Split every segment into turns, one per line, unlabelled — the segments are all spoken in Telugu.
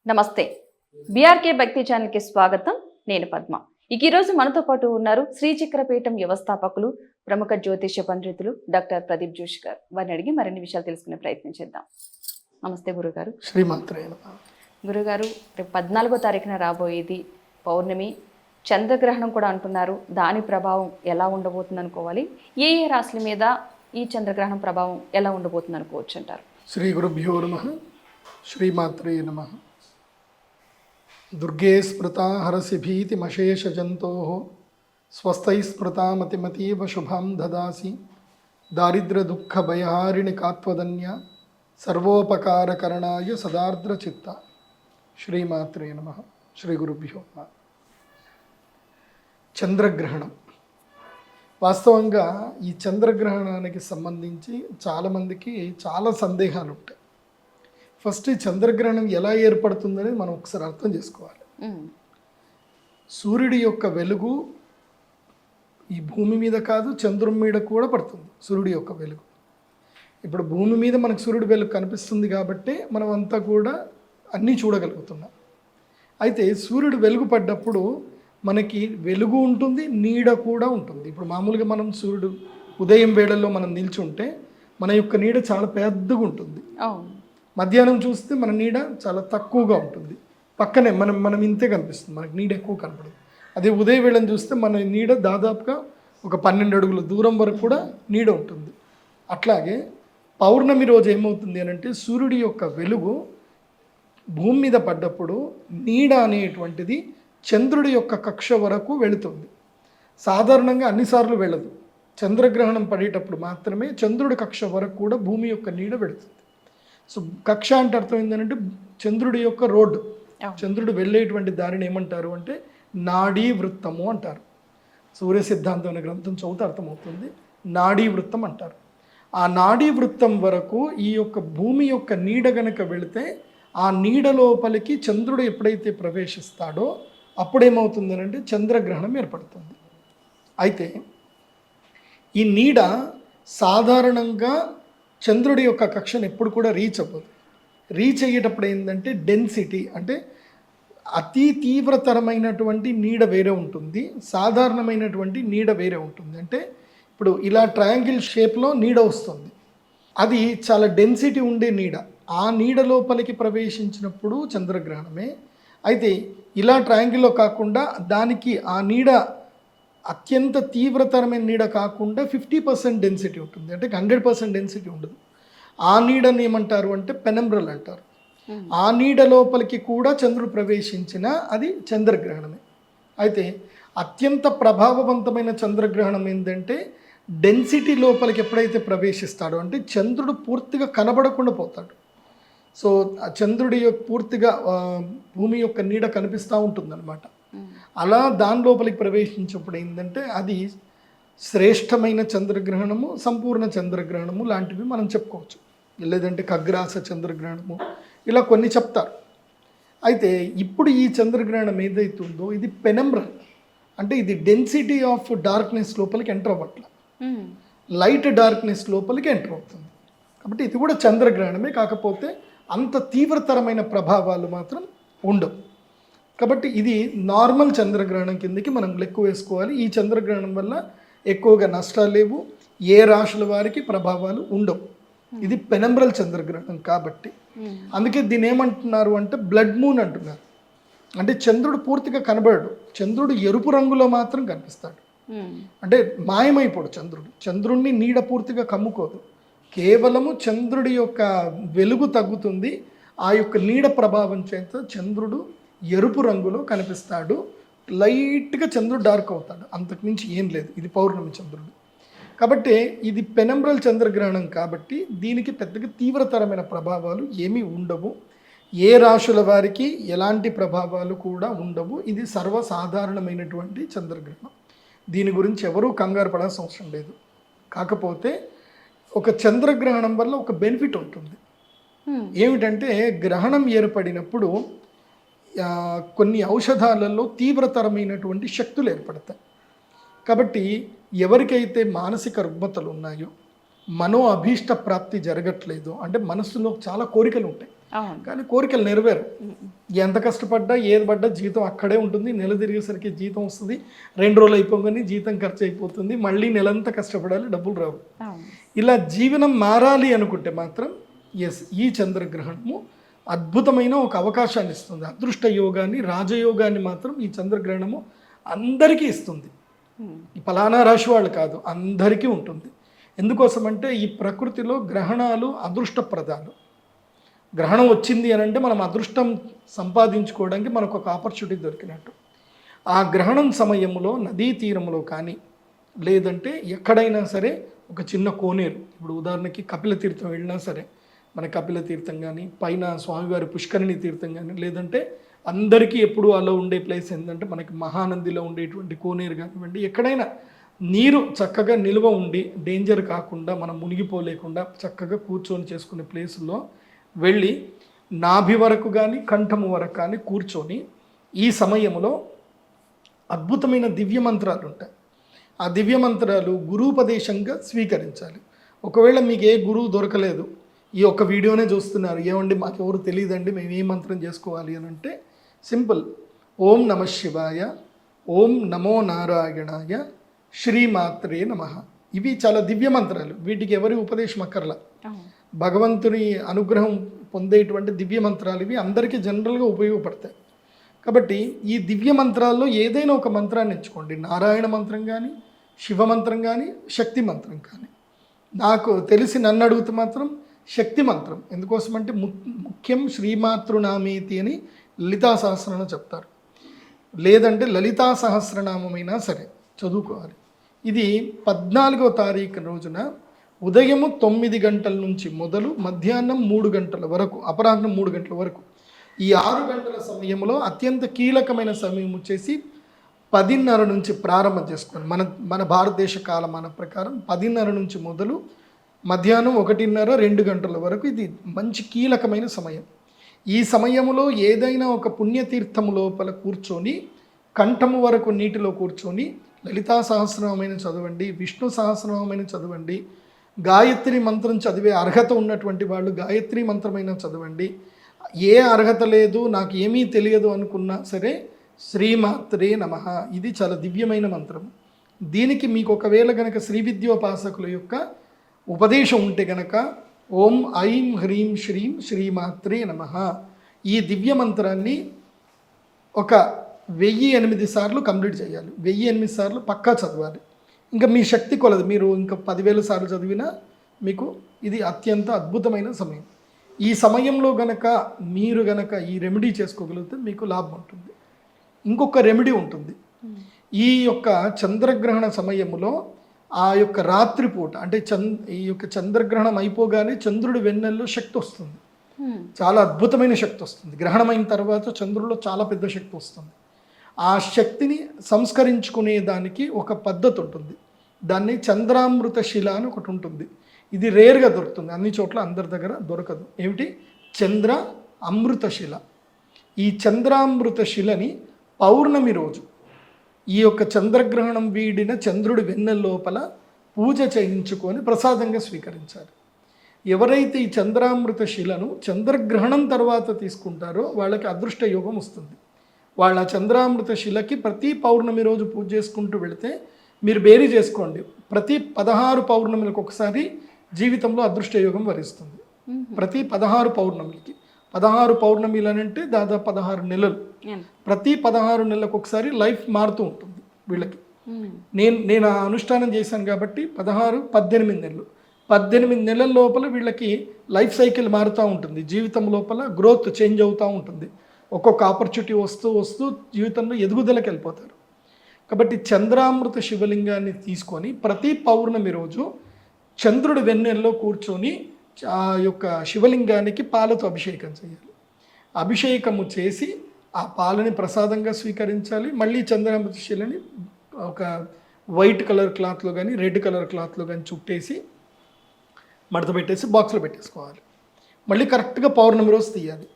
నమస్తే. బీఆర్కే భక్తి ఛానల్కి స్వాగతం. నేను పద్మ. ఈరోజు మనతో పాటు ఉన్నారు శ్రీచక్రపీఠం వ్యవస్థాపకులు, ప్రముఖ జ్యోతిష్య పండితులు డాక్టర్ ప్రదీప్ జోషి గారు. వారిని అడిగి మరిన్ని విషయాలు తెలుసుకునే ప్రయత్నం చేద్దాం. నమస్తే గురుగారు.
శ్రీమాత్రే నమః.
గురుగారు, రేపు 14వ తారీఖున రాబోయేది పౌర్ణమి, చంద్రగ్రహణం కూడా అంటున్నారు. దాని ప్రభావం ఎలా ఉండబోతుంది అనుకోవాలి? ఏ ఏ రాశుల మీద ఈ చంద్రగ్రహణం ప్రభావం ఎలా ఉండబోతుంది అనుకోవచ్చు అంటారు?
శ్రీ గురుభ్యో నమః. శ్రీమాత్రే నమః. దుర్గే స్మృతా హరసి భీతిమశేష జంతో స్వస్థై స్మృతా మతిమతీవ శుభం దదాసి దారిద్ర్య దుఃఖ భయహారిణి కాత్వదన్య సర్వోపకారకరణాయ సదార్ద్ర చిత్త. శ్రీమాత్రే నమః. శ్రీ గురుభ్యో నమః. చంద్రగ్రహణం, వాస్తవంగా ఈ చంద్రగ్రహణానికి సంబంధించి చాలామందికి చాలా సందేహాలు ఉంటాయి. ఫస్ట్ ఈ చంద్రగ్రహణం ఎలా ఏర్పడుతుందని మనం ఒకసారి అర్థం చేసుకోవాలి. సూర్యుడి యొక్క వెలుగు ఈ భూమి మీద కాదు, చంద్రుని మీద కూడా పడుతుంది సూర్యుడి యొక్క వెలుగు. ఇప్పుడు భూమి మీద మనకు సూర్యుడి వెలుగు కనిపిస్తుంది కాబట్టి మనం అంతా కూడా అన్నీ చూడగలుగుతున్నాం. అయితే సూర్యుడు వెలుగు పడ్డప్పుడు మనకి వెలుగు ఉంటుంది, నీడ కూడా ఉంటుంది. ఇప్పుడు మామూలుగా మనం సూర్యుడు ఉదయం వేళల్లో మనం నిల్చుంటే మన యొక్క నీడ చాలా పెద్దగా ఉంటుంది. మధ్యాహ్నం చూస్తే మన నీడ చాలా తక్కువగా ఉంటుంది, పక్కనే మనం ఇంతే కనిపిస్తుంది, మనకి నీడ ఎక్కువ కనపడదు. అదే ఉదయం వేళను చూస్తే మన నీడ దాదాపుగా ఒక 12 అడుగుల దూరం వరకు కూడా నీడ ఉంటుంది. అట్లాగే పౌర్ణమి రోజు ఏమవుతుంది అని అంటే సూర్యుడి యొక్క వెలుగు భూమి మీద పడ్డప్పుడు నీడ అనేటువంటిది చంద్రుడి యొక్క కక్ష వరకు వెళుతుంది. సాధారణంగా అన్నిసార్లు వెళ్ళదు. చంద్రగ్రహణం పడేటప్పుడు మాత్రమే చంద్రుడి కక్ష వరకు కూడా భూమి యొక్క నీడ వెళుతుంది. సో కక్ష అంటే అర్థం ఏంటంటే చంద్రుడి యొక్క రోడ్డు, చంద్రుడు వెళ్ళేటువంటి దారిని ఏమంటారు అంటే నాడీ వృత్తము అంటారు. సూర్య సిద్ధాంతం అనే గ్రంథం చదివితే అర్థమవుతుంది. నాడీ వృత్తం అంటారు. ఆ నాడీ వృత్తం వరకు ఈ యొక్క భూమి యొక్క నీడ గనక వెళితే ఆ నీడ లోపలికి చంద్రుడు ఎప్పుడైతే ప్రవేశిస్తాడో అప్పుడేమవుతుంది అంటే చంద్రగ్రహణం ఏర్పడుతుంది. అయితే ఈ నీడ సాధారణంగా చంద్రుడి యొక్క కక్షను ఎప్పుడు కూడా రీచ్ అవ్వదు. రీచ్ అయ్యేటప్పుడు ఏంటంటే డెన్సిటీ అంటే అతి తీవ్రతరమైనటువంటి నీడ వేరే ఉంటుంది, సాధారణమైనటువంటి నీడ వేరే ఉంటుంది. అంటే ఇప్పుడు ఇలా ట్రయాంగిల్ షేప్లో నీడ వస్తుంది, అది చాలా డెన్సిటీ ఉండే నీడ. ఆ నీడ లోపలికి ప్రవేశించినప్పుడు చంద్రగ్రహణమే. అయితే ఇలా ట్రయాంగిల్లో కాకుండా దానికి ఆ నీడ అత్యంత తీవ్రతరమైన నీడ కాకుండా 50% డెన్సిటీ ఉంటుంది, అంటే 100% డెన్సిటీ ఉండదు. ఆ నీడని ఏమంటారు అంటే పెనంబ్రల్ అంటారు. ఆ నీడ లోపలికి కూడా చంద్రుడు ప్రవేశించినా అది చంద్రగ్రహణమే. అయితే అత్యంత ప్రభావవంతమైన చంద్రగ్రహణం ఏంటంటే డెన్సిటీ లోపలికి ఎప్పుడైతే ప్రవేశిస్తాడో అంటే చంద్రుడు పూర్తిగా కనబడకుండా పోతాడు. సో ఆ చంద్రుడి యొక్క పూర్తిగా భూమి యొక్క నీడ కనిపిస్తూ ఉంటుందన్నమాట. అలా దాని లోపలికి ప్రవేశించినప్పుడు ఏంటంటే అది శ్రేష్టమైన చంద్రగ్రహణము, సంపూర్ణ చంద్రగ్రహణము లాంటివి మనం చెప్పుకోవచ్చు. లేదంటే ఖగ్రాస చంద్రగ్రహణము, ఇలా కొన్ని చెప్తారు. అయితే ఇప్పుడు ఈ చంద్రగ్రహణం ఏదైతుందో ఇది పెనంబ్రల్, అంటే ఇది డెన్సిటీ ఆఫ్ డార్క్నెస్ లోపలికి ఎంటర్ అవ్వట్ల, లైట్ డార్క్నెస్ లోపలికి ఎంటర్ అవుతుంది. కాబట్టి ఇది కూడా చంద్రగ్రహణమే, కాకపోతే అంత తీవ్రతరమైన ప్రభావాలు మాత్రం ఉండవు. కాబట్టి ఇది నార్మల్ చంద్రగ్రహణం కిందకి మనం లెక్క వేసుకోవాలి. ఈ చంద్రగ్రహణం వల్ల ఎక్కువగా నష్టాలు లేవు, ఏ రాశుల వారికి ప్రభావాలు ఉండవు. ఇది పెనంబ్రల్ చంద్రగ్రహణం కాబట్టి అందుకే దీని ఏమంటున్నారు అంటే బ్లడ్ మూన్ అంటున్నారు. అంటే చంద్రుడు పూర్తిగా కనబడడు, చంద్రుడు ఎరుపు రంగులో మాత్రం కనిపిస్తాడు. అంటే మాయమైపోడు చంద్రుడు, చంద్రుడిని నీడ పూర్తిగా కమ్ముకోదు, కేవలము చంద్రుడి యొక్క వెలుగు తగ్గుతుంది. ఆ యొక్క నీడ ప్రభావం చేత చంద్రుడు ఎరుపు రంగులో కనిపిస్తాడు, లైట్గా చంద్రుడు డార్క్ అవుతాడు, అంతకుమించి ఏం లేదు. ఇది పౌర్ణమి చంద్రుడు కాబట్టి ఇది పెనంబ్రల్ చంద్రగ్రహణం కాబట్టి దీనికి పెద్దగా తీవ్రతరమైన ప్రభావాలు ఏమీ ఉండవు. ఏ రాశుల వారికి ఎలాంటి ప్రభావాలు కూడా ఉండవు. ఇది సర్వసాధారణమైనటువంటి చంద్రగ్రహణం, దీని గురించి ఎవరూ కంగారు పడాల్సిన అవసరం లేదు. కాకపోతే ఒక చంద్రగ్రహణం వల్ల ఒక బెనిఫిట్ ఉంటుంది. ఏమిటంటే గ్రహణం ఏర్పడినప్పుడు కొన్ని ఔషధాలలో తీవ్రతరమైనటువంటి శక్తులు ఏర్పడతాయి. కాబట్టి ఎవరికైతే మానసిక రుగ్మతలు ఉన్నాయో, మనో అభీష్ట ప్రాప్తి జరగట్లేదు, అంటే మనసులో చాలా కోరికలు ఉంటాయి,
అవును.
కానీ కోరికలు నెరవేరు. ఎంత కష్టపడ్డా ఏది పడ్డా జీతం అక్కడే ఉంటుంది. నెల తిరిగేసరికి జీతం వస్తుంది, 2 రోజులు అయిపోగానే జీతం ఖర్చు అయిపోతుంది, మళ్ళీ నెలంతా కష్టపడాలి, డబ్బులు రావు.
అవును.
ఇలా జీవనం మారాలి అనుకుంటే మాత్రం ఎస్, ఈ చంద్రగ్రహణము అద్భుతమైన ఒక అవకాశాన్ని ఇస్తుంది. అదృష్ట యోగాన్ని, రాజయోగాన్ని మాత్రం ఈ చంద్రగ్రహణము అందరికీ ఇస్తుంది. ఈ ఫలానా రాశి వాళ్ళు కాదు, అందరికీ ఉంటుంది. ఎందుకోసమంటే ఈ ప్రకృతిలో గ్రహణాలు అదృష్టప్రదాలు. గ్రహణం వచ్చింది అని అంటే మనం అదృష్టం సంపాదించుకోవడానికి మనకు ఒక ఆపర్చునిటీ దొరికినట్టు. ఆ గ్రహణం సమయంలో నదీ తీరంలో కానీ లేదంటే ఎక్కడైనా సరే ఒక చిన్న కోనేరు, ఇప్పుడు ఉదాహరణకి కపిల తీర్థం వెళ్ళినా సరే, మన కపిల తీర్థం కానీ పైన స్వామివారి పుష్కరిణి తీర్థం కానీ, లేదంటే అందరికీ ఎప్పుడు అలా ఉండే ప్లేస్ ఏంటంటే మనకి మహానందిలో ఉండేటువంటి కోనేరు కానివ్వండి, ఎక్కడైనా నీరు చక్కగా నిల్వ ఉండి డేంజర్ కాకుండా మనం మునిగిపోలేకుండా చక్కగా కూర్చొని చేసుకునే ప్లేసుల్లో వెళ్ళి నాభి వరకు కానీ కంఠము వరకు కానీ కూర్చొని ఈ సమయంలో అద్భుతమైన దివ్య మంత్రాలు ఉంటాయి. ఆ దివ్య మంత్రాలు గురూపదేశంగా స్వీకరించాలి. ఒకవేళ మీకు ఏ గురువు దొరకలేదు, ఈ ఒక్క వీడియోనే చూస్తున్నారు, ఏమండి మాకు ఎవరు తెలియదండి, మేము ఏ మంత్రం చేసుకోవాలి అని అంటే సింపుల్, ఓం నమ శివాయ, ఓం నమో నారాయణాయ, శ్రీమాత్రే నమః. ఇవి చాలా దివ్య మంత్రాలు, వీటికి ఎవరి ఉపదేశం అక్కర్లా. భగవంతుని అనుగ్రహం పొందేటువంటి దివ్య మంత్రాలు ఇవి, అందరికీ జనరల్గా ఉపయోగపడతాయి. కాబట్టి ఈ దివ్య మంత్రాల్లో ఏదైనా ఒక మంత్రాన్ని ఎంచుకోండి. నారాయణ మంత్రం కానీ, శివ మంత్రం కానీ, శక్తి మంత్రం కానీ. నాకు తెలిసి నన్ను అడిగితే మాత్రం శక్తి మంత్రం. ఎందుకోసమంటే ముఖ్యం శ్రీమాతృనామేతి అని లలితా సహస్రనామం చెప్తారు, లేదంటే లలితా సహస్రనామైనా సరే చదువుకోవాలి. ఇది 14వ తారీఖు రోజున ఉదయము 9 గంటల నుంచి మొదలు మధ్యాహ్నం 3 గంటల వరకు, అపరాహ్నం 3 గంటల వరకు, ఈ 6 గంటల సమయంలో అత్యంత కీలకమైన సమయం వచ్చేసి 10:30 నుంచి ప్రారంభం చేసుకోండి. మన భారతదేశ కాలమాన ప్రకారం 10:30 నుంచి మొదలు మధ్యాహ్నం 1:30, 2 గంటల వరకు ఇది మంచి కీలకమైన సమయం. ఈ సమయంలో ఏదైనా ఒక పుణ్యతీర్థము లోపల కూర్చొని కంఠము వరకు నీటిలో కూర్చొని లలితా సహస్రనామైన చదవండి, విష్ణు సహస్రనామైన చదవండి, గాయత్రి మంత్రం చదివే అర్హత ఉన్నటువంటి వాళ్ళు గాయత్రి మంత్రమైన చదవండి. ఏ అర్హత లేదు, నాకు ఏమీ తెలియదు అనుకున్నా సరే శ్రీమాత్రే నమః, ఇది చాలా దివ్యమైన మంత్రం. దీనికి మీకు ఒకవేళ గనక శ్రీ విద్యోపాసకుల యొక్క ఉపదేశం ఉంటే గనక ఓం ఐం హ్రీం శ్రీం శ్రీమాత్రే నమః, ఈ దివ్య మంత్రాన్ని ఒక 1008 సార్లు కంప్లీట్ చేయాలి. 1008 సార్లు పక్కా చదవాలి. ఇంకా మీ శక్తి కొలది, మీరు ఇంకా 10,000 సార్లు చదివినా మీకు ఇది అత్యంత అద్భుతమైన సమయం. ఈ సమయంలో గనక మీరు గనక ఈ రెమెడీ చేసుకోగలిగితే మీకు లాభం ఉంటుంది. ఇంకొక రెమెడీ ఉంటుంది. ఈ యొక్క చంద్రగ్రహణ సమయంలో ఆ యొక్క రాత్రిపూట అంటే ఈ యొక్క చంద్రగ్రహణం అయిపోగానే చంద్రుడి వెన్నెల్లో శక్తి వస్తుంది, చాలా అద్భుతమైన శక్తి వస్తుంది. గ్రహణం అయిన తర్వాత చంద్రుడిలో చాలా పెద్ద శక్తి వస్తుంది. ఆ శక్తిని సంస్కరించుకునే దానికి ఒక పద్ధతి ఉంటుంది. దాన్ని చంద్రామృత శిల అని ఒకటి ఉంటుంది. ఇది రేర్గా దొరుకుతుంది, అన్ని చోట్ల అందరి దగ్గర దొరకదు. ఏమిటి? చంద్ర అమృత శిల. ఈ చంద్రామృత శిలని పౌర్ణమి రోజు ఈ యొక్క చంద్రగ్రహణం వీడిన చంద్రుడి వెన్నెల లోపల పూజ చేయించుకొని ప్రసాదంగా స్వీకరించాలి. ఎవరైతే ఈ చంద్రామృత శిలను చంద్రగ్రహణం తర్వాత తీసుకుంటారో వాళ్ళకి అదృష్ట యోగం వస్తుంది. వాళ్ళ చంద్రామృత శిలకి ప్రతి పౌర్ణమి రోజు పూజ చేసుకుంటూ వెళితే మీరు బేరీ చేసుకోండి, ప్రతి 16 పౌర్ణమిలకు ఒకసారి జీవితంలో అదృష్ట యోగం వరిస్తుంది. ప్రతి 16 పౌర్ణమికి, 16 పౌర్ణమిలు అని అంటే దాదాపు 16 నెలలు, ప్రతి 16 నెలలకు ఒకసారి లైఫ్ మారుతూ ఉంటుంది వీళ్ళకి. నేను ఆ అనుష్ఠానం చేశాను కాబట్టి 16, 18 నెలలు, 18 నెలల లోపల వీళ్ళకి లైఫ్ సైకిల్ మారుతూ ఉంటుంది. జీవితం లోపల గ్రోత్ చేంజ్ అవుతూ ఉంటుంది. ఒక్కొక్క ఆపర్చునిటీ వస్తూ వస్తూ జీవితంలో ఎదుగుదలకు వెళ్ళిపోతారు. కాబట్టి చంద్రామృత శివలింగాన్ని తీసుకొని ప్రతి పౌర్ణమి రోజు చంద్రుడి వెన్నెల్లో కూర్చొని ఆ యొక్క శివలింగానికి పాలతో అభిషేకం చేయాలి. అభిషేకము చేసి ఆ పాలని ప్రసాదంగా స్వీకరించాలి. మళ్ళీ చంద్రామృత శిలని ఒక వైట్ కలర్ క్లాత్లో కానీ రెడ్ కలర్ క్లాత్లో కానీ చుట్టేసి మడత పెట్టేసి బాక్స్లో పెట్టేసుకోవాలి. మళ్ళీ కరెక్ట్గా పౌర్ణమి రోజు తీయాలి.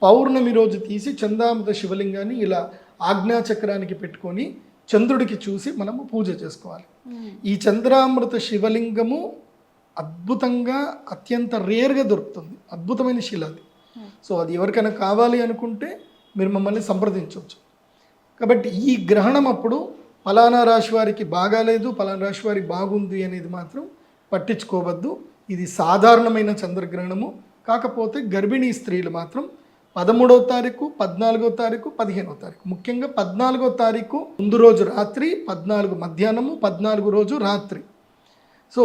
పౌర్ణమి రోజు తీసి చంద్రామృత శివలింగాన్ని ఇలా ఆజ్ఞాచక్రానికి పెట్టుకొని చంద్రుడికి చూసి మనము పూజ చేసుకోవాలి. ఈ చంద్రామృత శివలింగము అద్భుతంగా అత్యంత రేర్గా దొరుకుతుంది, అద్భుతమైన శిల అది. సో అది ఎవరికైనా కావాలి అనుకుంటే మీరు మమ్మల్ని సంప్రదించవచ్చు. కాబట్టి ఈ గ్రహణం అప్పుడు ఫలానా రాశి వారికి బాగాలేదు, ఫలానా రాశి వారికి బాగుంది అనేది మాత్రం పట్టించుకోవద్దు. ఇది సాధారణమైన చంద్రగ్రహణము. కాకపోతే గర్భిణీ స్త్రీలు మాత్రం 13వ తారీఖు, 14వ తారీఖు, 15వ తారీఖు, ముఖ్యంగా 14వ తారీఖు ముందు రోజు రాత్రి, 14 మధ్యాహ్నము, 14 రోజు రాత్రి. సో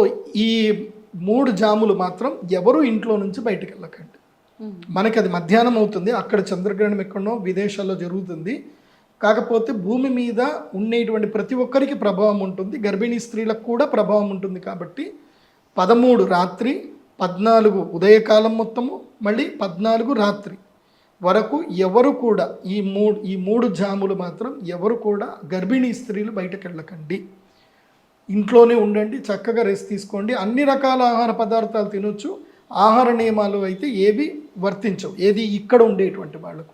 ఈ 3 జాములు మాత్రం ఎవరు ఇంట్లో నుంచి బయటికి వెళ్ళకండి. మనకి అది మధ్యాహ్నం అవుతుంది, అక్కడ చంద్రగ్రహణం ఎక్కడో విదేశాల్లో జరుగుతుంది. కాకపోతే భూమి మీద ఉండేటువంటి ప్రతి ఒక్కరికి ప్రభావం ఉంటుంది, గర్భిణీ స్త్రీలకు కూడా ప్రభావం ఉంటుంది. కాబట్టి 13 రాత్రి, 14 ఉదయకాలం మొత్తము, మళ్ళీ 14 రాత్రి వరకు ఎవరు కూడా ఈ మూడు జాములు మాత్రం ఎవరు కూడా గర్భిణీ స్త్రీలు బయటకు వెళ్ళకండి. ఇంట్లోనే ఉండండి, చక్కగా రెస్ట్ తీసుకోండి. అన్ని రకాల ఆహార పదార్థాలు తినొచ్చు. ఆహార నియమాలు అయితే ఏవి వర్తించవు. ఏది ఇక్కడ ఉండేటువంటి వాళ్ళకు,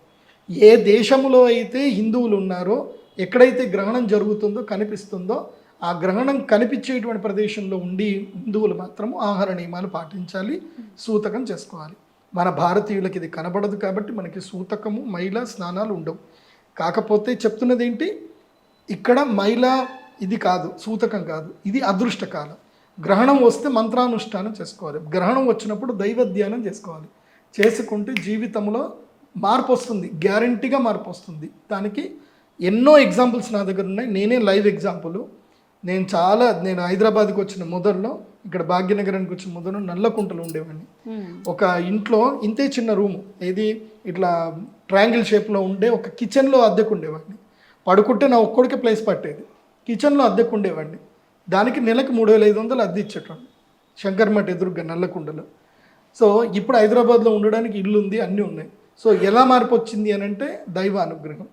ఏ దేశంలో అయితే హిందువులు ఉన్నారో, ఎక్కడైతే గ్రహణం జరుగుతుందో కనిపిస్తుందో ఆ గ్రహణం కనిపించేటువంటి ప్రదేశంలో ఉండి హిందువులు మాత్రము ఆహార నియమాలు పాటించాలి, సూతకం చేసుకోవాలి. మన భారతీయులకి ఇది కనబడదు కాబట్టి మనకి సూతకము, మైల స్నానాలు ఉండవు. కాకపోతే చెప్తున్నది ఏంటి, ఇక్కడ మైల ఇది కాదు, సూతకం కాదు, ఇది అదృష్టకాలం. గ్రహణం వస్తే మంత్రానుష్ఠానం చేసుకోవాలి. గ్రహణం వచ్చినప్పుడు దైవ ధ్యానం చేసుకోవాలి. చేసుకుంటే జీవితంలో మార్పు వస్తుంది, గ్యారంటీగా మార్పు వస్తుంది. దానికి ఎన్నో ఎగ్జాంపుల్స్ నా దగ్గర ఉన్నాయి. నేనే లైవ్ ఎగ్జాంపుల్. నేను హైదరాబాద్కి వచ్చిన మొదల్లో, ఇక్కడ భాగ్యనగరానికి వచ్చిన మొదలు నల్లకుంటలు ఉండేవాడిని. ఒక ఇంట్లో ఇంతే చిన్న రూము, ఏది ఇట్లా ట్రయాంగిల్ షేప్లో ఉండే ఒక కిచెన్లో అద్దెకు ఉండేవాడిని. పడుకుంటే నా ఒక్కడికే ప్లేస్ పట్టేది. కిచెన్లో అద్దెకు ఉండేవాడిని. దానికి నెలకు 3500 అద్దె ఇచ్చేటవాడిని, శంకర్మఠ ఎదురుగా నల్లకుండలో. సో ఇప్పుడు హైదరాబాద్లో ఉండడానికి ఇల్లు ఉంది, అన్నీ ఉన్నాయి. సో ఎలా మార్పు వచ్చింది అని అంటే దైవ అనుగ్రహం.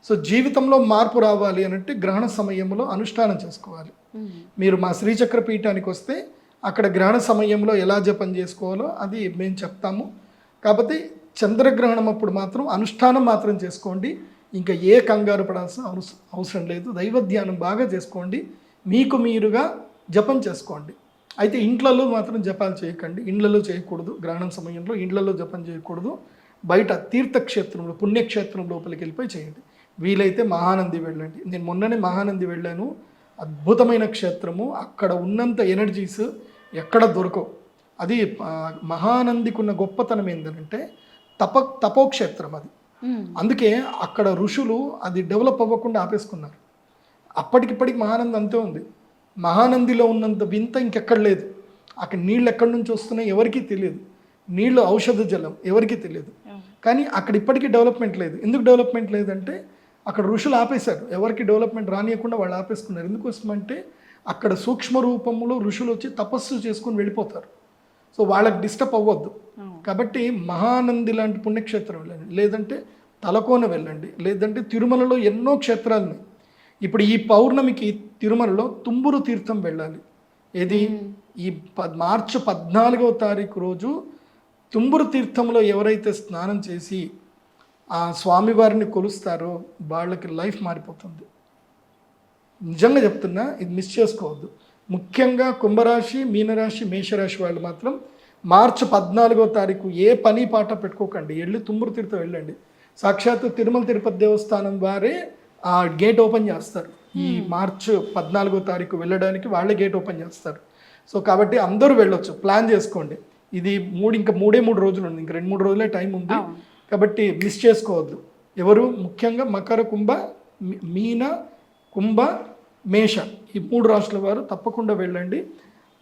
సో జీవితంలో మార్పు రావాలి అని అంటే గ్రహణ సమయంలో అనుష్ఠానం చేసుకోవాలి. మీరు మా శ్రీచక్ర పీఠానికి వస్తే అక్కడ గ్రహణ సమయంలో ఎలా జపం చేసుకోవాలో అది మేము చెప్తాము. కాకపోతే చంద్రగ్రహణం అప్పుడు మాత్రం అనుష్ఠానం మాత్రం చేసుకోండి. ఇంకా ఏ కంగారు పడాల్సిన అవసరం లేదు. దైవ ధ్యానం బాగా చేసుకోండి, మీకు మీరుగా జపం చేసుకోండి. అయితే ఇంట్లలో మాత్రం జపాలు చేయకండి, ఇండ్లలో చేయకూడదు. గ్రహణం సమయంలో ఇండ్లలో జపం చేయకూడదు. బయట తీర్థక్షేత్రంలో, పుణ్యక్షేత్రం లోపలికి వెళ్ళిపోయి చేయండి. వీలైతే మహానంది వెళ్ళండి. నేను మొన్ననే మహానంది వెళ్ళాను, అద్భుతమైన క్షేత్రము. అక్కడ ఉన్నంత ఎనర్జీస్ ఎక్కడ దొరకవు. అది మహానందికి ఉన్న గొప్పతనం ఏంటంటే తపోక్షేత్రం అది. అందుకే అక్కడ ఋషులు అది డెవలప్ అవ్వకుండా ఆపేసుకున్నారు. అప్పటికిప్పటికి మహానంది అంతే ఉంది. మహానందిలో ఉన్నంత వింత ఇంకెక్కడ లేదు. అక్కడ నీళ్ళు ఎక్కడి నుంచి వస్తున్నాయి ఎవరికీ తెలియదు, నీళ్ళు ఔషధ జలం ఎవరికీ తెలియదు. కానీ అక్కడ ఇప్పటికీ డెవలప్మెంట్ లేదు. ఎందుకు డెవలప్మెంట్ లేదంటే అక్కడ ఋషులు ఆపేశారు, ఎవరికి డెవలప్మెంట్ రానియకుండా వాళ్ళు ఆపేసుకున్నారు. ఎందుకోసమంటే అక్కడ సూక్ష్మ రూపంలో ఋషులు వచ్చి తపస్సు చేసుకుని వెళ్ళిపోతారు. సో వాళ్ళకి డిస్టర్బ్ అవ్వద్దు. కాబట్టి మహానంది లాంటి పుణ్యక్షేత్రం వెళ్ళండి, లేదంటే తలకోన వెళ్ళండి, లేదంటే తిరుమలలో ఎన్నో క్షేత్రాలు ఉన్నాయి. ఇప్పుడు ఈ పౌర్ణమికి తిరుమలలో తుంబురు తీర్థం వెళ్ళాలి. ఏది ఈ మార్చి 14వ తారీఖు రోజు తుంబురు తీర్థంలో ఎవరైతే స్నానం చేసి ఆ స్వామివారిని కొలుస్తారో వాళ్ళకి లైఫ్ మారిపోతుంది. నిజంగా చెప్తున్నా, ఇది మిస్ చేసుకోవద్దు. ముఖ్యంగా కుంభరాశి, మీనరాశి, మేషరాశి వాళ్ళు మాత్రం మార్చి 14వ తారీఖు ఏ పని పాట పెట్టుకోకండి, వెళ్ళి తుంబురు తీర్థం వెళ్ళండి. సాక్షాత్తు తిరుమల తిరుపతి దేవస్థానం వారే ఆ గేట్ ఓపెన్ చేస్తారు. ఈ మార్చి 14వ తారీఖు వెళ్ళడానికి వాళ్ళే గేట్ ఓపెన్ చేస్తారు. సో కాబట్టి అందరూ వెళ్ళొచ్చు, ప్లాన్ చేసుకోండి. ఇది ఇంకా మూడే 3 రోజులు ఉంది, ఇంకా 2-3 రోజులే టైం ఉంది. కాబట్టి మిస్ చేసుకోవద్దు. ఎవరు ముఖ్యంగా మకర, కుంభ, మీన, కుంభ, మేష ఈ 3 రాశుల వారు తప్పకుండా వెళ్ళండి.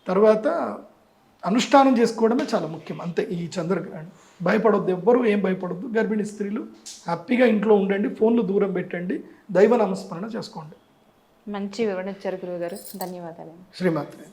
తర్వాత అనుష్ఠానం చేసుకోవడమే చాలా ముఖ్యం, అంతే. ఈ చంద్రగ్రహణం భయపడొద్దు, ఎవ్వరూ ఏం భయపడొద్దు. గర్భిణీ స్త్రీలు హ్యాపీగా ఇంట్లో ఉండండి, ఫోన్లు దూరం పెట్టండి, దైవ నామస్మరణ చేసుకోండి.
మంచి వివరణ ఇచ్చారు గురువు గారు, ధన్యవాదాలు.
శ్రీమాత్రే.